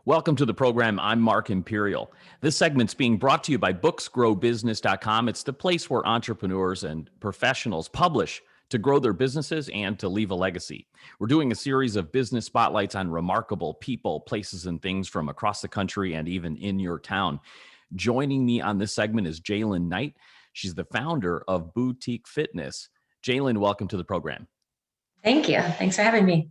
Welcome to the program. I'm Mark Imperial. This segment's being brought to you by booksgrowbusiness.com. It's the place where entrepreneurs and professionals publish to grow their businesses and to leave a legacy. We're doing a series of business spotlights on remarkable people, places, and things from across the country and even in your town. Joining me on this segment is Jaylin Knight. She's the founder of Boutique Fitness. Jaylin, welcome to the program. Thank you. Thanks for having me.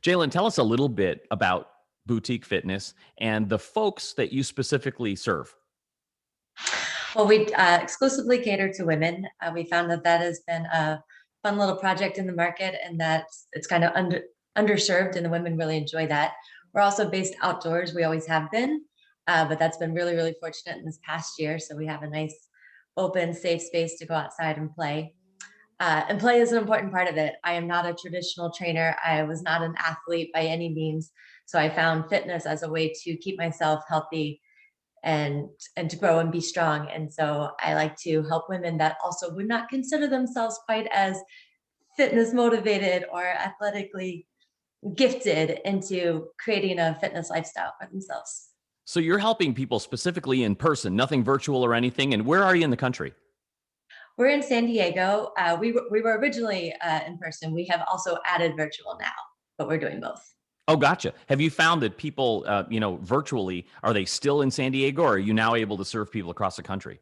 Jaylin, tell us a little bit about Boutique Fitness and the folks that you specifically serve. Well, we exclusively cater to women. We found that has been a fun little project in the market, and that it's kind of underserved, and the women really enjoy that. We're also based outdoors. We always have been, but that's been really, really fortunate in this past year. So we have a nice, open, safe space to go outside and play. And play is an important part of it. I am not a traditional trainer. I was not an athlete by any means. So I found fitness as a way to keep myself healthy and to grow and be strong. And so I like to help women that also would not consider themselves quite as fitness motivated or athletically gifted into creating a fitness lifestyle for themselves. So you're helping people specifically in person, nothing virtual or anything. And where are you in the country? We're in San Diego. We were originally in person. We have also added virtual now, but we're doing both. Oh, gotcha. Have you found that people, virtually, are they still in San Diego, or are you now able to serve people across the country?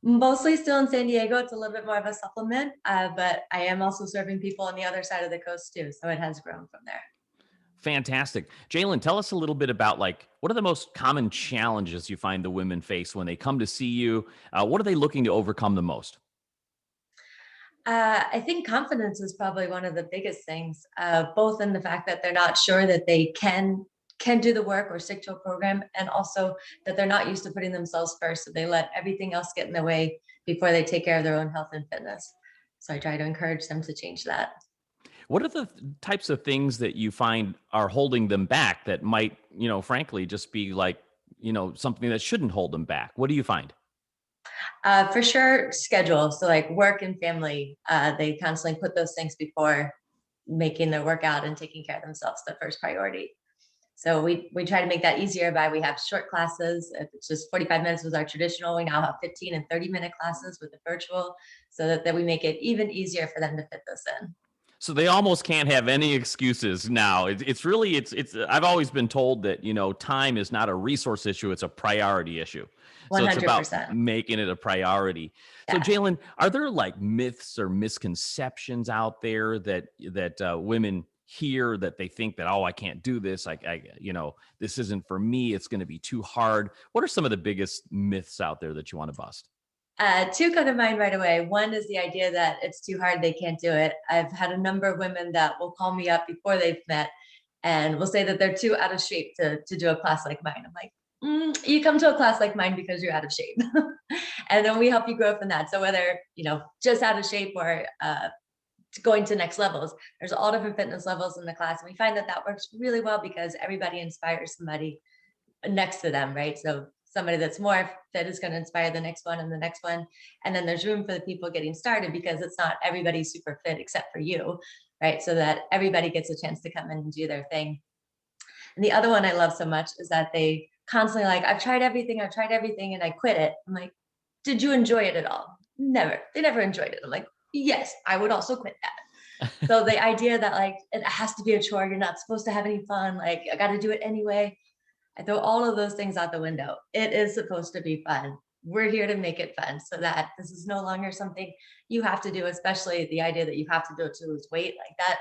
Mostly still in San Diego. It's a little bit more of a supplement, but I am also serving people on the other side of the coast too. So it has grown from there. Fantastic. Jaylin, tell us a little bit about what are the most common challenges you find the women face when they come to see you? What are they looking to overcome the most? I think confidence is probably one of the biggest things, both in the fact that they're not sure that they can do the work or stick to a program, and also that they're not used to putting themselves first. So they let everything else get in the way before they take care of their own health and fitness. So I try to encourage them to change that. What are the types of things that you find are holding them back that might, frankly, just be something that shouldn't hold them back? What do you find? For sure, schedule. So like work and family, they constantly put those things before making their workout and taking care of themselves the first priority. So we try to make that easier we have short classes. If it's just 45 minutes was our traditional, we now have 15 and 30-minute classes with the virtual, so that we make it even easier for them to fit this in. So they almost can't have any excuses now. It's I've always been told that, time is not a resource issue, it's a priority issue. So it's about 100%. making it a priority. So Yeah. Jaylin, are there myths or misconceptions out there that women hear that they think that, oh, I can't do this. This isn't for me. It's going to be too hard. What are some of the biggest myths out there that you want to bust? Two come to mind right away. One is the idea that it's too hard, they can't do it. I've had a number of women that will call me up before they've met and will say that they're too out of shape to do a class like mine. I'm like, you come to a class like mine because you're out of shape. And then we help you grow from that. So whether, just out of shape or going to next levels, there's all different fitness levels in the class. And we find that works really well because everybody inspires somebody next to them, right? So somebody that's more fit is going to inspire the next one and the next one. And then there's room for the people getting started because it's not everybody super fit except for you, right? So that everybody gets a chance to come in and do their thing. And the other one I love so much is that they constantly I've tried everything and I quit it. I'm like, did you enjoy it at all? Never. They never enjoyed it. I'm like, yes, I would also quit that. So the idea that it has to be a chore, you're not supposed to have any fun, I got to do it anyway. I throw all of those things out the window. It is supposed to be fun. We're here to make it fun so that this is no longer something you have to do, especially the idea that you have to do it to lose weight. That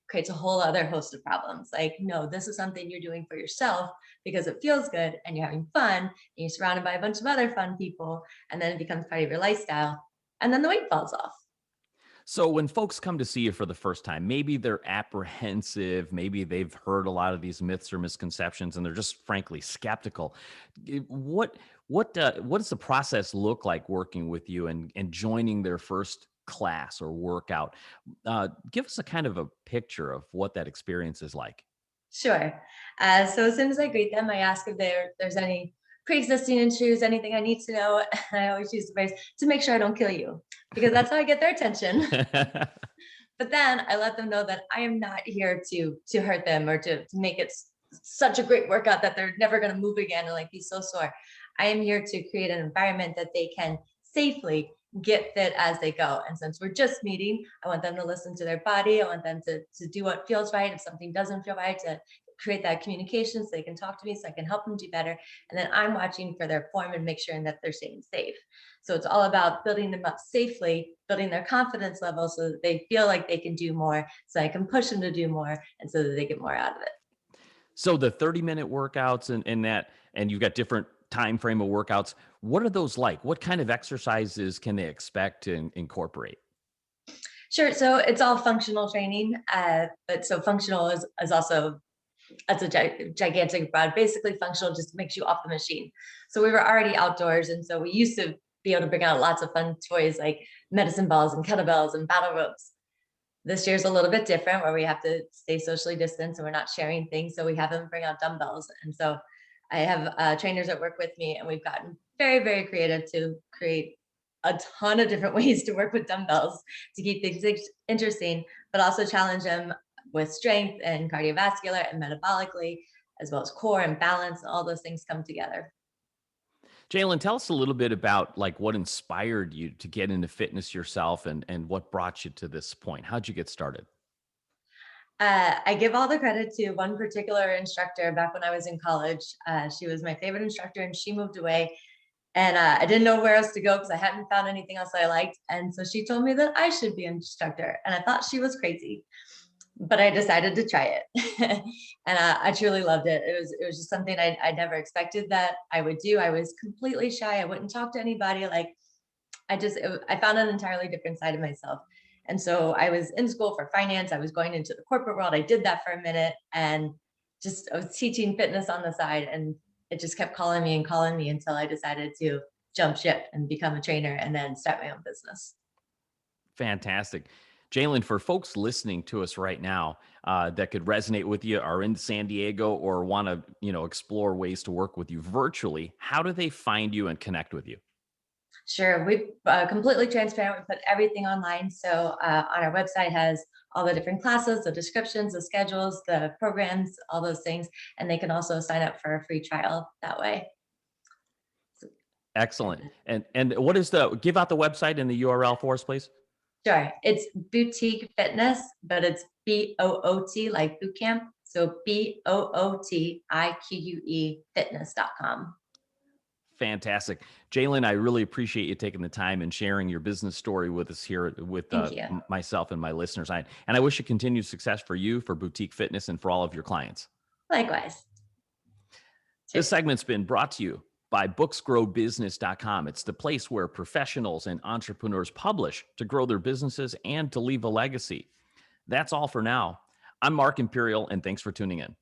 creates a whole other host of problems. No, this is something you're doing for yourself because it feels good and you're having fun and you're surrounded by a bunch of other fun people, and then it becomes part of your lifestyle, and then the weight falls off. So when folks come to see you for the first time, maybe they're apprehensive, maybe they've heard a lot of these myths or misconceptions, and they're just frankly skeptical. What does the process look like working with you and joining their first class or workout? Give us a kind of a picture of what that experience is like. Sure. So as soon as I greet them, I ask if there's any pre-existing issues, anything I need to know. And I always use the phrase to make sure I don't kill you, because that's how I get their attention. But then I let them know that I am not here to hurt them or to make it such a great workout that they're never going to move again and like be so sore. I am here to create an environment that they can safely get fit as they go. And since we're just meeting, I want them to listen to their body. I want them to do what feels right. If something doesn't feel right, to create that communication so they can talk to me so I can help them do better. And then I'm watching for their form and make sure that they're staying safe. So it's all about building them up safely, building their confidence level so that they feel like they can do more, so I can push them to do more and so that they get more out of it. So the 30-minute workouts and that, and you've got different time frame of workouts. What are those like? What kind of exercises can they expect to incorporate? Sure. So it's all functional training. But so functional is also, that's a gigantic broad. Basically, functional just makes you off the machine. So we were already outdoors. And so we used to be able to bring out lots of fun toys like medicine balls and kettlebells and battle ropes. This year's a little bit different where we have to stay socially distanced and we're not sharing things. So we have them bring out dumbbells. And so I have trainers that work with me, and we've gotten very, very creative to create a ton of different ways to work with dumbbells to keep things interesting, but also challenge them with strength and cardiovascular and metabolically, as well as core and balance, and all those things come together. Jaylin, tell us a little bit about like what inspired you to get into fitness yourself and what brought you to this point. How'd you get started? I give all the credit to one particular instructor back when I was in college. She was my favorite instructor, and she moved away. And I didn't know where else to go because I hadn't found anything else I liked. And so she told me that I should be an instructor. And I thought she was crazy, but I decided to try it. And I truly loved it. It was just something I never expected that I would do. I was completely shy. I wouldn't talk to anybody. Like I found an entirely different side of myself. And so I was in school for finance. I was going into the corporate world. I did that for a minute, and just I was teaching fitness on the side, and it just kept calling me until I decided to jump ship and become a trainer and then start my own business. Fantastic. Jaylin, for folks listening to us right now that could resonate with you, are in San Diego or want to, explore ways to work with you virtually, how do they find you and connect with you? Sure, we completely transparent. We put everything online. So on our website has all the different classes, the descriptions, the schedules, the programs, all those things, and they can also sign up for a free trial that way. Excellent. And what is give out the website and the URL for us, please? Sure, it's boutique fitness, but it's BOOT like boot camp. So BOOTIQUE fitness.com. Fantastic. Jaylin, I really appreciate you taking the time and sharing your business story with us here with Thank you. myself and my listeners. And I wish you continued success for you, for Boutique Fitness, and for all of your clients. Likewise. This segment's been brought to you by booksgrowbusiness.com. It's the place where professionals and entrepreneurs publish to grow their businesses and to leave a legacy. That's all for now. I'm Mark Imperial, and thanks for tuning in.